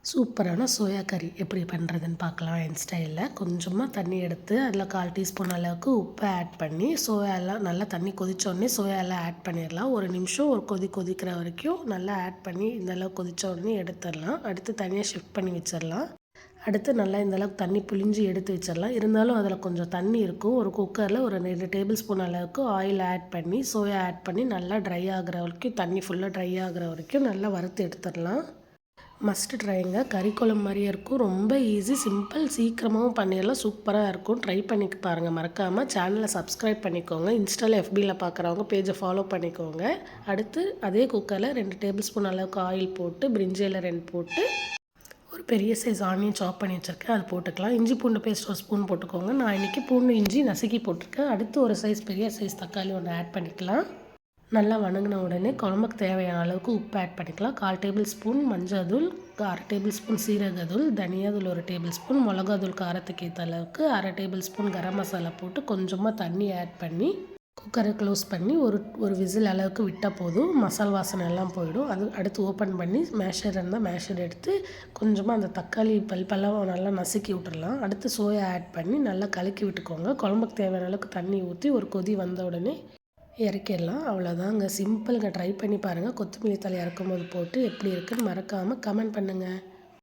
சூப்பரான சோயா கறி எப்படி பண்ணுறதுன்னு பார்க்கலாம் என் ஸ்டைலில். கொஞ்சமாக தண்ணி எடுத்து அதில் 1/4 டீஸ்பூன் அளவுக்கு உப்பை ஆட் பண்ணி சோயாலாம் நல்லா தண்ணி கொதித்தோடனே சோயாலாம் ஆட் பண்ணிடலாம். ஒரு நிமிஷம் ஒரு கொதிக்கிற வரைக்கும் நல்லா ஆட் பண்ணி இந்தளவு கொதித்த உடனே எடுத்துடலாம். அடுத்து தனியாக ஷிஃப்ட் பண்ணி வச்சிடலாம். அடுத்து நல்லா இந்தளவுக்கு தண்ணி புழிஞ்சு எடுத்து வச்சிடலாம். இருந்தாலும் அதில் கொஞ்சம் தண்ணி இருக்கும். ஒரு குக்கரில் ஒரு 2 டேபிள் ஸ்பூன் அளவுக்கு ஆயில் ஆட் பண்ணி சோயா ஆட் பண்ணி நல்லா ட்ரை ஆகிற வரைக்கும் தண்ணி ஃபுல்லாக ட்ரை ஆகிற வரைக்கும் நல்லா வறுத்து எடுத்துடலாம். மஸ்ட் ட்ரைங்க. கறி குழம்பு மாதிரியே இருக்கும். ரொம்ப ஈஸி, சிம்பிள், சீக்கிரமாகவும் பண்ணிடலாம். சூப்பராக இருக்கும். ட்ரை பண்ணி பாருங்கள். மறக்காமல் சேனலை சப்ஸ்கிரைப் பண்ணிக்கோங்க. இன்ஸ்டாவில் எஃபியில் பார்க்குறவங்க பேஜை ஃபாலோ பண்ணிக்கோங்க. அடுத்து அதே குக்கரில் 2 டேபிள் ஸ்பூன் அளவுக்கு ஆயில் போட்டு பிரிஞ்சி இலை 2 போட்டு ஒரு பெரிய சைஸ் ஆனியன் சாப் பண்ணி வச்சுருக்கேன், அது போட்டுக்கலாம். இஞ்சி பூண்டு பேஸ்ட் ஒரு ஸ்பூன் போட்டுக்கோங்க. நான் இன்றைக்கி பூண்டு இஞ்சி நசுக்கி போட்டிருக்கேன். அடுத்து ஒரு பெரிய சைஸ் தக்காளி ஒன்று ஆட் பண்ணிக்கலாம். நல்லா வணங்கின உடனே குழம்புக்கு தேவையான அளவுக்கு உப்பு ஆட் பண்ணிக்கலாம். 1/4 டேபிள் ஸ்பூன் மஞ்சள் தூள், 1/2 டேபிள் ஸ்பூன் சீரகத்தூள், தனியாத்தூள் 1 டேபிள் ஸ்பூன், மிளகாத்தூள் காரத்துக்கு ஏற்ற அளவுக்கு 1/2 டேபிள் ஸ்பூன் கரம் மசாலா போட்டு கொஞ்சமாக தண்ணி ஆட் பண்ணி குக்கரை க்ளோஸ் பண்ணி ஒரு விசில் அளவுக்கு விட்டால் போதும். மசால் வாசனை எல்லாம் போயிடும். அது அடுத்து ஓப்பன் பண்ணி மேஷர் இருந்தால் மேஷர் எடுத்து கொஞ்சமாக அந்த தக்காளி பல்பெல்லாம் நல்லா நசுக்கி விட்டுடலாம். அடுத்து சோயா ஆட் பண்ணி நல்லா கலக்கி விட்டுக்கோங்க. குழம்புக்கு தேவையான அளவுக்கு தண்ணி ஊற்றி ஒரு கொதி வந்த உடனே இறக்கிடலாம். அவ்வளோதாங்க, சிம்பிளுங்க. ட்ரை பண்ணி பாருங்கள். கொத்தமல்லி தழை இறக்கும்போது போட்டு எப்படி இருக்குன்னு மறக்காமல் கமெண்ட் பண்ணுங்கள்.